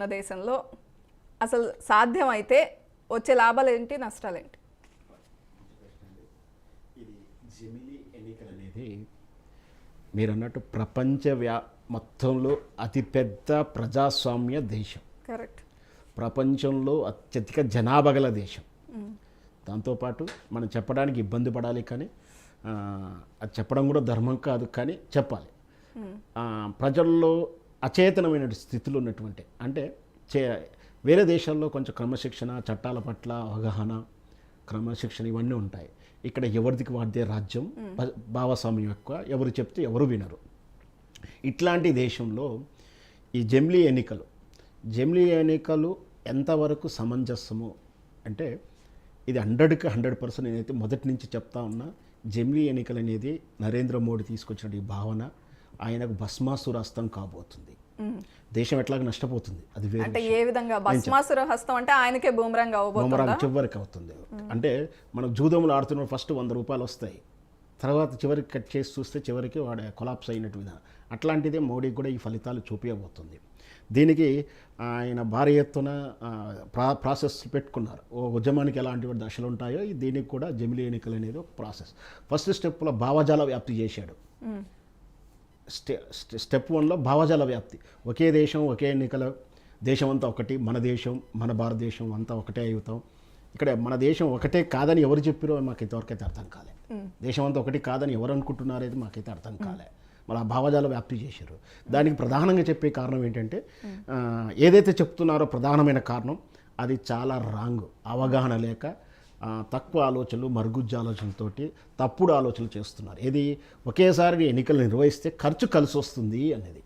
మన దేశంలో అసలు సాధ్యమైతే వచ్చే లాభాలేంటి, నష్టాలేంటి? ఇది జమిలీ ఎన్నికలు అనేది మీరు అన్నట్టు మొత్తంలో అతిపెద్ద ప్రజాస్వామ్య దేశం. కరెక్ట్. ప్రపంచంలో అత్యధిక జనాభా గల దేశం. దాంతోపాటు మనం చెప్పడానికి ఇబ్బంది పడాలి, కానీ అది చెప్పడం కూడా ధర్మం కాదు, కానీ చెప్పాలి. ప్రజల్లో అచేతనమైన స్థితిలో ఉన్నటువంటి, అంటే వేరే దేశాల్లో కొంచెం క్రమశిక్షణ, చట్టాల పట్ల అవగాహన, క్రమశిక్షణ ఇవన్నీ ఉంటాయి. ఇక్కడ ఎవరిదికి వాడితే రాజ్యం, భాగస్వామ్యం ఎక్కువ, ఎవరు చెప్తే ఎవరు వినరు. ఇట్లాంటి దేశంలో ఈ జమిలీ ఎన్నికలు ఎంతవరకు సమంజసము అంటే, ఇది 100కి 100% నేనైతే మొదటి నుంచి చెప్తా ఉన్నా. జమిలీ ఎన్నికలు అనేది నరేంద్ర మోడీ తీసుకొచ్చిన ఈ భావన ఆయనకు భస్మాసుర హస్తం కాబోతుంది. దేశం ఎట్లాగ నష్టపోతుంది. అది అంటే ఏ విధంగా భస్మాసుర హస్తం అంటే ఆయనకే బూమరాంగ్ అవ్వబోతుందా? చివరికి అవుతుంది. అంటే మనం జూదములు ఆడుతున్న ఫస్ట్ 100 రూపాయలు వస్తాయి, తర్వాత చివరికి కట్ చేసి చూస్తే చివరికి వాడు కొలాప్స్ అయినట్టు విధానం. అట్లాంటిదే మోడీ కూడా ఈ ఫలితాలు చూపించబోతుంది. దీనికి ఆయన భారీ ఎత్తున ప్రాసెస్ పెట్టుకున్నారు. ఓ ఉద్యమానికి ఎలాంటి దశలు ఉంటాయో దీనికి కూడా జమిలీ ఎన్నికలు అనేది ఒక ప్రాసెస్. ఫస్ట్ స్టెప్లో భావజాల వ్యాప్తి చేశాడు. స్టెప్ 1లో భావజాల వ్యాప్తి. ఒకే దేశం, ఒకే ఎన్నికల, దేశం అంతా ఒకటి, మన దేశం, మన భారతదేశం అంతా ఒకటే అవుతాం. ఇక్కడ మన దేశం ఒకటే కాదని ఎవరు చెప్పారో మాకు ఇంతవరకైతే అర్థం కాలే. దేశం అంతా ఒకటి కాదని ఎవరు అనుకుంటున్నారో మాకైతే అర్థం కాలే. మళ్ళీ ఆ భావజాల వ్యాప్తి చేశారు. దానికి ప్రధానంగా చెప్పే కారణం ఏంటంటే, ఏదైతే చెప్తున్నారో ప్రధానమైన కారణం అది చాలా రాంగ్. అవగాహన లేక, తక్కువ ఆలోచనలు, మరుగుజ్జు ఆలోచనలతోటి తప్పుడు ఆలోచనలు చేస్తున్నారు. ఇది ఒకేసారి ఎన్నికలు నిర్వహిస్తే ఖర్చు కలిసి వస్తుంది అనేది,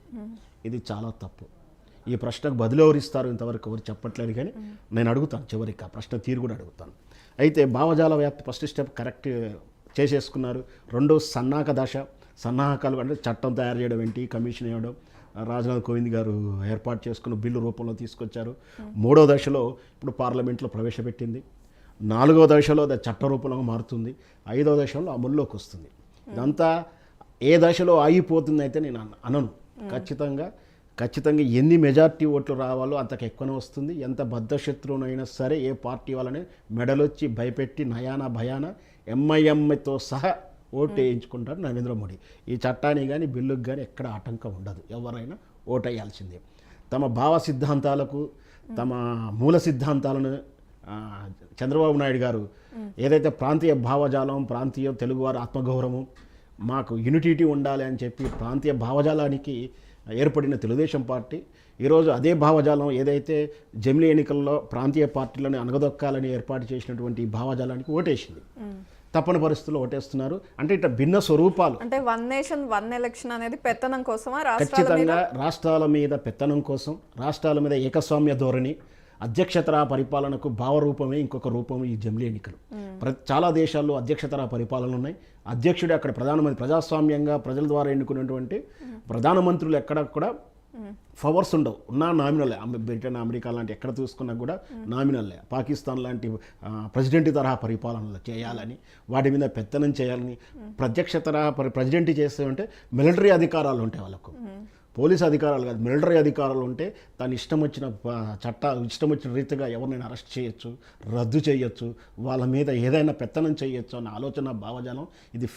ఇది చాలా తప్పు. ఈ ప్రశ్నకు బదులు ఎవరిస్తారు ఇంతవరకు ఎవరు చెప్పట్లేదు, కానీ నేను అడుగుతాను చివరికి ఆ ప్రశ్న తీరు కూడా అడుగుతాను. అయితే భావజాల వ్యాప్తి ఫస్ట్ స్టెప్ కరెక్ట్ చేసేసుకున్నారు. రెండో సన్నాహకాలు అంటే చట్టం తయారు చేయడం ఏంటి, కమిషన్ ఇవ్వడం, రాజ్నాథ్ కోవింద్ గారు ఏర్పాటు చేసుకున్న బిల్లు రూపంలో తీసుకొచ్చారు. 3వ దశలో ఇప్పుడు పార్లమెంట్లో ప్రవేశపెట్టింది. 4వ దశలో అది చట్ట రూపంలో మారుతుంది. 5వ దశలో అమల్లోకి వస్తుంది. ఇదంతా ఏ దశలో ఆగిపోతుంది అయితే నేను అనను. ఖచ్చితంగా ఎన్ని మెజార్టీ ఓట్లు రావాలో అంతకు ఎక్కువనే వస్తుంది. ఎంత బద్ధశత్రువునైనా సరే ఏ పార్టీ వాళ్ళని మెడలొచ్చి భయపెట్టి నయానా భయాన ఎంఐఎంతో సహా ఓటు వేయించుకుంటారు నరేంద్ర మోడీ. ఈ చట్టానికి కానీ బిల్లుకి కానీ ఎక్కడ ఆటంకం ఉండదు. ఎవరైనా ఓటు వేయాల్సిందే. తమ భావ సిద్ధాంతాలకు, తమ మూల సిద్ధాంతాలను చంద్రబాబు నాయుడు గారు ఏదైతే ప్రాంతీయ భావజాలం, ప్రాంతీయ తెలుగువారి ఆత్మగౌరవం, మాకు యూనిటీ ఉండాలి అని చెప్పి ప్రాంతీయ భావజాలానికి ఏర్పడిన తెలుగుదేశం పార్టీ ఈరోజు అదే భావజాలం ఏదైతే జమిలీ ఎన్నికల్లో ప్రాంతీయ పార్టీలను అనగదొక్కాలని ఏర్పాటు చేసినటువంటి భావజాలానికి ఓటేసింది. తప్పని పరిస్థితుల్లో ఓటేస్తున్నారు. అంటే ఇట్లా భిన్న స్వరూపాలు. అంటే 1 నేషన్ 1 ఎలక్షన్ అనేది పెత్తనం కోసమా? ఖచ్చితంగా రాష్ట్రాల మీద పెత్తనం కోసం, రాష్ట్రాల మీద ఏకస్వామ్య ధోరణి, అధ్యక్షతర పరిపాలనకు భావరూపమే ఇంకొక రూపం ఈ జమిలీ ఎన్నికలు. చాలా దేశాల్లో అధ్యక్షతర పరిపాలనలు ఉన్నాయి. అధ్యక్షుడే అక్కడ ప్రధానమంత్రి, ప్రజాస్వామ్యంగా ప్రజల ద్వారా ఎన్నుకున్నటువంటి ప్రధానమంత్రులు ఎక్కడ కూడా పవర్స్ ఉండవు. నామినల్లే. బ్రిటన్, అమెరికా లాంటి ఎక్కడ చూసుకున్నా కూడా నామినల్లే. పాకిస్తాన్ లాంటి ప్రెసిడెంట్ తరహా పరిపాలనలు చేయాలని, వాటి మీద పెత్తనం చేయాలని, ప్రత్యక్షతర ప్రెసిడెంట్ చేస్తే ఉంటే మిలిటరీ అధికారాలు ఉంటాయి వాళ్ళకు, పోలీస్ అధికారాలు కాదు, మిలిటరీ అధికారాలు ఉంటే దాని ఇష్టం వచ్చిన రీతిగా ఎవరినైనా అరెస్ట్ చేయొచ్చు, రద్దు చేయొచ్చు, వాళ్ళ మీద ఏదైనా పెత్తనం చేయొచ్చు అన్న ఆలోచన భావజాలం. ఇది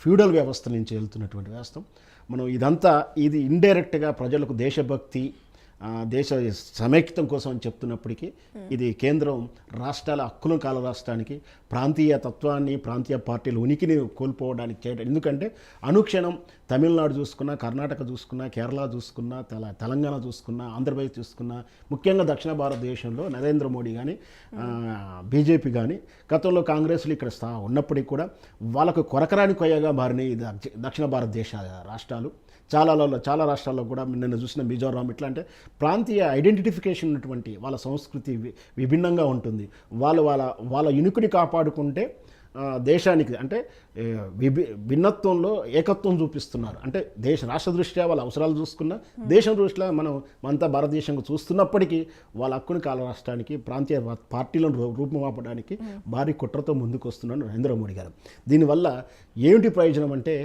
ఫ్యూడల్ వ్యవస్థ నుంచి వెళ్తున్నటువంటి వ్యవస్థ. మనం ఇది ఇండైరెక్ట్గా ప్రజలకు దేశభక్తి, దేశ సమైక్యతం కోసం అని చెప్తున్నప్పటికీ ఇది కేంద్రం రాష్ట్రాల హక్కులను కాలరాష్ట్రానికి, ప్రాంతీయ తత్వాన్ని, ప్రాంతీయ పార్టీల ఉనికిని కోల్పోవడానికి చేయడం. ఎందుకంటే అనుక్షణం తమిళనాడు చూసుకున్నా, కర్ణాటక చూసుకున్నా, కేరళ చూసుకున్నా, తెలంగాణ చూసుకున్నా, ఆంధ్రప్రదేశ్ చూసుకున్నా, ముఖ్యంగా దక్షిణ భారతదేశంలో నరేంద్ర మోడీ కానీ బీజేపీ కానీ గతంలో కాంగ్రెస్లు ఇక్కడ ఉన్నప్పటికీ కూడా వాళ్ళకు కొరకరాని కొయ్యగా మారినాయి దక్షిణ భారతదేశ రాష్ట్రాలు. చాలా రాష్ట్రాల్లో కూడా నిన్న చూసిన మిజోరాం ఇట్లా, అంటే ప్రాంతీయ ఐడెంటిఫికేషన్ ఉన్నటువంటి వాళ్ళ సంస్కృతి విభిన్నంగా ఉంటుంది. వాళ్ళ యునికిని కాపాడుకుంటే దేశానికి, అంటే భిన్నత్వంలో ఏకత్వం చూపిస్తున్నారు. అంటే రాష్ట్ర దృష్ట్యా వాళ్ళ అవసరాలు చూసుకున్నా, దేశం దృష్ట్యా మనమంతా భారతదేశంగా చూస్తున్నప్పటికీ వాళ్ళ హక్కుని రాష్ట్రానికి, ప్రాంతీయ పార్టీలను రూపుమాపడానికి భారీ కుట్రతో ముందుకు వస్తున్నాడు నరేంద్ర మోడీ గారు. దీనివల్ల ఏమిటి ప్రయోజనం అంటే,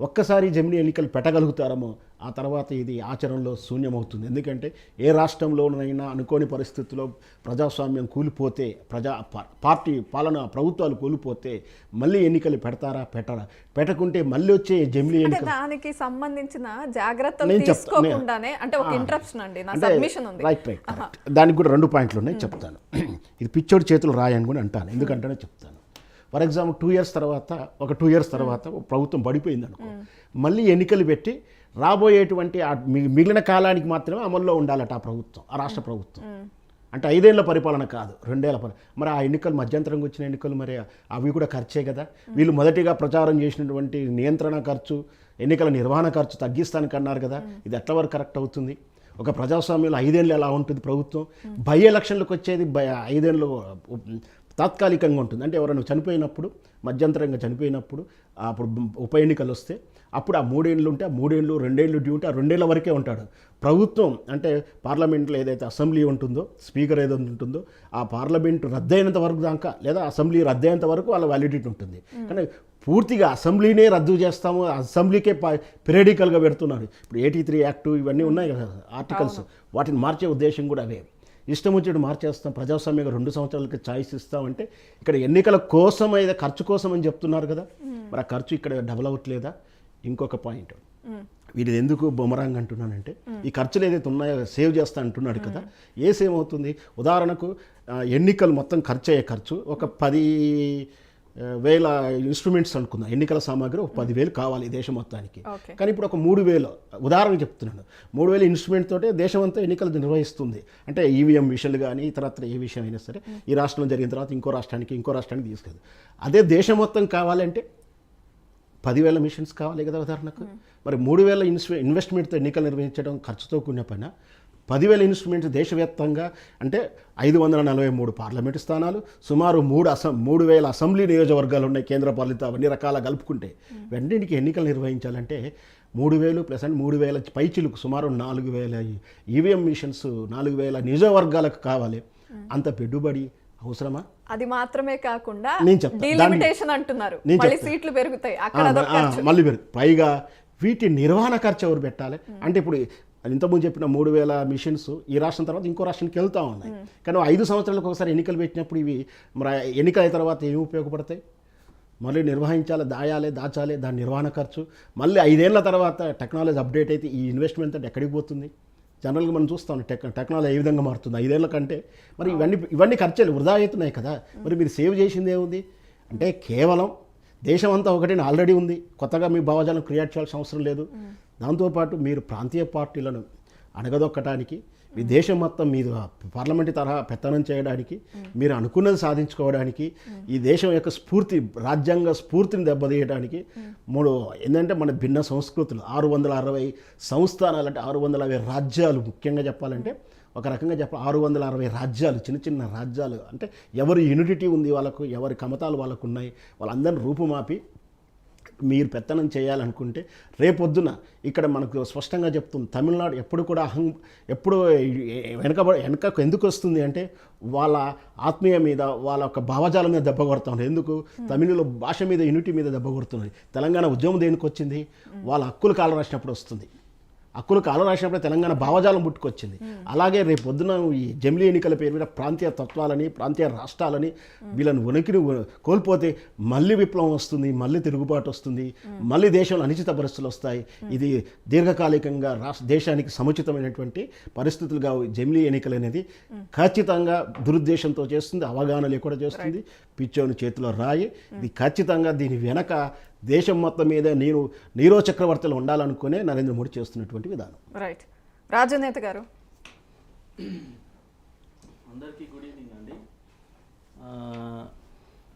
ఒక్కసారి జమిలీ ఎన్నికలు పెట్టగలుగుతారేమో ఆ తర్వాత ఇది ఆచరణలో శూన్యమవుతుంది. ఎందుకంటే ఏ రాష్ట్రంలోనైనా అనుకోని పరిస్థితుల్లో ప్రజాస్వామ్యం కూలిపోతే పార్టీ పాలన ప్రభుత్వాలు కూలిపోతే మళ్ళీ ఎన్నికలు పెడతారా పెట్టరా, పెట్టకుంటే మళ్ళీ వచ్చే జమిలీ అంటే ఎన్నికలు దానికి సంబంధించిన జాగ్రత్తలు తీసుకోకుండానే అంటే ఒక ఇంటరప్షన్ అండి నా సబ్మిషన్ ఉంది. Right correct. దానికి కూడా 2 పాయింట్లు ఉన్నాయి, చెప్తాను. ఇది పిచ్చోడి చేతులు రాయని కూడా అంటాను, ఎందుకంటే చెప్తాను. ఫర్ ఎగ్జాంపుల్ 2 ఇయర్స్ తర్వాత ఒక 2 ఇయర్స్ తర్వాత ప్రభుత్వం పడిపోయింది అనుకో, మళ్ళీ ఎన్నికలు పెట్టి రాబోయేటువంటి మిగిలిన కాలానికి మాత్రమే అమల్లో ఉండాలట ఆ ప్రభుత్వం, ఆ రాష్ట్ర ప్రభుత్వం. అంటే 5 ఏళ్ల పరిపాలన కాదు, 2 ఏళ్ల మరి ఆ ఎన్నికలు మధ్యంతరంగా వచ్చిన ఎన్నికలు మరి అవి కూడా ఖర్చే కదా. వీళ్ళు మొదటిగా ప్రచారం చేసినటువంటి నియంత్రణ ఖర్చు, ఎన్నికల నిర్వహణ ఖర్చు తగ్గిస్తానికి అన్నారు కదా, ఇది ఎట్ల వరకు కరెక్ట్ అవుతుంది? ఒక ప్రజాస్వామ్యంలో 5 ఏళ్ళు ఎలా ఉంటుంది ప్రభుత్వం? బై ఎలక్షన్లకు వచ్చేది 5 ఏళ్ళు తాత్కాలికంగా ఉంటుంది. అంటే ఎవరైనా చనిపోయినప్పుడు, మధ్యంతరంగా చనిపోయినప్పుడు అప్పుడు ఉప ఎన్నికలు వస్తే అప్పుడు ఆ 3 ఏళ్ళు ఉంటే ఆ 3 ఏళ్ళు, 2 ఏళ్ళు డ్యూ ఉంటే ఆ 2 ఏళ్ల వరకే ఉంటాడు ప్రభుత్వం. అంటే పార్లమెంట్లో ఏదైతే అసెంబ్లీ ఉంటుందో, స్పీకర్ ఏదైతే ఉంటుందో ఆ పార్లమెంట్ రద్దయినంత వరకు దాకా, లేదా అసెంబ్లీ రద్దయ్యేంత వరకు వాళ్ళ వ్యాలిడిటీ ఉంటుంది. కానీ పూర్తిగా అసెంబ్లీనే రద్దు చేస్తాము, అసెంబ్లీకే పిరియడికల్గా పెడుతున్నారు. ఇప్పుడు 83 యాక్టు ఇవన్నీ ఉన్నాయి కదా ఆర్టికల్స్, వాటిని మార్చే ఉద్దేశం కూడా అవే. ఇష్టం వచ్చేట్టు మార్చేస్తాం, ప్రజాస్వామ్యంగా 2 సంవత్సరాలకి ఛాయిస్ ఇస్తామంటే ఇక్కడ ఎన్నికల కోసం అయితే ఖర్చు కోసం అని చెప్తున్నారు కదా, మరి ఆ ఖర్చు ఇక్కడ డబల్ అవ్వట్లేదా? ఇంకొక పాయింట్, వీడు ఎందుకు బొమరాంగ్ అంటున్నానంటే ఈ ఖర్చులు ఏదైతే ఉన్నాయో సేవ్ చేస్తా అంటున్నాడు కదా, ఏ సేవ్ అవుతుంది? ఉదాహరణకు ఎన్నికలు మొత్తం ఖర్చు అయ్యే ఖర్చు ఒక 10,000 ఇన్స్ట్రుమెంట్స్ అనుకుందాం, ఎన్నికల సామాగ్రి ఒక 10,000 కావాలి దేశం మొత్తానికి. కానీ ఇప్పుడు ఒక 3,000 ఉదాహరణ చెప్తున్నాను, 3,000 ఇన్స్ట్రుమెంట్ తోటే దేశం అంతా ఎన్నికలు నిర్వహిస్తుంది. అంటే ఈవీఎం విషయాలు కానీ ఇతరత్ర ఏ విషయం అయినా సరే ఈ రాష్ట్రంలో జరిగిన తర్వాత ఇంకో రాష్ట్రానికి తీసుకెళ్ళదు. అదే దేశం మొత్తం కావాలంటే 10,000 మిషన్స్ కావాలి కదా ఉదాహరణకు. మరి 3,000 ఇన్వెస్ట్మెంట్తో ఎన్నికలు నిర్వహించడం ఖర్చుతో కూడిన పైన 10,000 ఇన్స్ట్రుమెంట్స్ దేశవ్యాప్తంగా అంటే 543 పార్లమెంటు స్థానాలు, సుమారు 3,000 అసెంబ్లీ నియోజకవర్గాలు ఉన్నాయి కేంద్ర పాలిత, అవన్నీ రకాల కలుపుకుంటే వెంటనే ఎన్నికలు నిర్వహించాలంటే 3,000 ప్లస్ అంటే 3,000 పైచిలకు సుమారు 4,000 ఈవీఎం మిషన్స్ 4,000 నియోజకవర్గాలకు కావాలి. అంత పెట్టుబడి అవసరమా? అది మాత్రమే కాకుండా నేను చెప్తాను, డీలిమిటేషన్ అంటున్నారు, మళ్ళీ సీట్లు పెరుగుతాయి అక్కడ, మళ్ళీ పైగా వీటి నిర్వహణ ఖర్చు ఎవరు పెట్టాలి? అంటే ఇప్పుడు ఇంతకుముందు చెప్పిన 3,000 మిషన్స్ ఈ రాష్ట్రం తర్వాత ఇంకో రాష్ట్రానికి వెళ్తూ ఉన్నాయి. కానీ 5 సంవత్సరాలకు ఒకసారి ఎన్నికలు పెట్టినప్పుడు ఇవి మరి ఎన్నికల తర్వాత ఏమి ఉపయోగపడతాయి? మళ్ళీ నిర్వహించాలి, దాచాలి, దాని నిర్వహణ ఖర్చు. మళ్ళీ 5 ఏళ్ల తర్వాత టెక్నాలజీ అప్డేట్ అయితే ఈ ఇన్వెస్ట్మెంట్ అంటే ఎక్కడికి పోతుంది? జనరల్గా మనం చూస్తాం టెక్నాలజీ ఏ విధంగా మారుతుంది 5 ఏళ్ల కంటే. మరి ఇవన్నీ ఖర్చులు వృధా అవుతున్నాయి కదా. మరి మీరు సేవ్ చేసింది ఏముంది? అంటే కేవలం దేశం అంతా ఒకటి ఆల్రెడీ ఉంది, కొత్తగా మీ భావజాలం క్రియేట్ చేయాల్సిన అవసరం లేదు. దాంతోపాటు మీరు ప్రాంతీయ పార్టీలను అణగదొక్కడానికి, మీ దేశం మొత్తం మీద పార్లమెంటు తరహా పెత్తనం చేయడానికి, మీరు అనుకున్నది సాధించుకోవడానికి, ఈ దేశం యొక్క రాజ్యాంగ స్ఫూర్తిని దెబ్బతీయడానికి ఏంటంటే మన భిన్న సంస్కృతులు 660 సంస్థానాలు, అంటే 660 రాజ్యాలు, ముఖ్యంగా చెప్పాలంటే ఒక రకంగా 660 రాజ్యాలు, చిన్న రాజ్యాలు, అంటే ఎవరి యూనిటీ ఉంది వాళ్ళకు, ఎవరి కమతాలు వాళ్ళకు ఉన్నాయి, వాళ్ళందరినీ రూపుమాపి మీరు పెత్తనం చేయాలనుకుంటే రేపొద్దున ఇక్కడ మనకు స్పష్టంగా చెప్తుంది, తమిళనాడు ఎప్పుడు కూడా ఎప్పుడు వెనకకు ఎందుకు వస్తుంది అంటే వాళ్ళ ఆత్మీయ మీద, వాళ్ళ యొక్క భావజాలం మీద దెబ్బ కొడుతున్నారు. ఎందుకు? తమిళలో భాష మీద, యూనిటీ మీద దెబ్బ కొడుతున్నది. తెలంగాణ ఉద్యమం దేనికి వచ్చింది? వాళ్ళ హక్కులు కాల రాసినప్పుడు వస్తుంది. హక్కులు కాల రాసినప్పుడు తెలంగాణ భావజాలం పుట్టుకొచ్చింది. అలాగే రేపు పొద్దున ఈ జమిలీ ఎన్నికల పేరు మీద ప్రాంతీయ తత్వాలని, ప్రాంతీయ రాష్ట్రాలని వీళ్ళని ఉనికిని కోల్పోతే మళ్ళీ విప్లవం వస్తుంది, మళ్ళీ తిరుగుబాటు వస్తుంది, మళ్ళీ దేశంలో అనిశ్చిత పరిస్థితులు వస్తాయి. ఇది దీర్ఘకాలికంగా దేశానికి సముచితమైనటువంటి పరిస్థితులుగా జమిలీ ఎన్నికలు అనేది ఖచ్చితంగా దురుద్దేశంతో చేస్తుంది, అవగాహన లేకుండా చేస్తుంది, పిచ్చోని చేతిలో రాయి. ఇది ఖచ్చితంగా దీని వెనక దేశం మొత్తం మీద నీరో చక్రవర్తులు ఉండాలనుకునే నరేంద్ర మోడీ చేస్తున్నటువంటి విధానం. రైట్. రాజనేత గారు, అందరికీ గుడ్ ఈవినింగ్ అండి.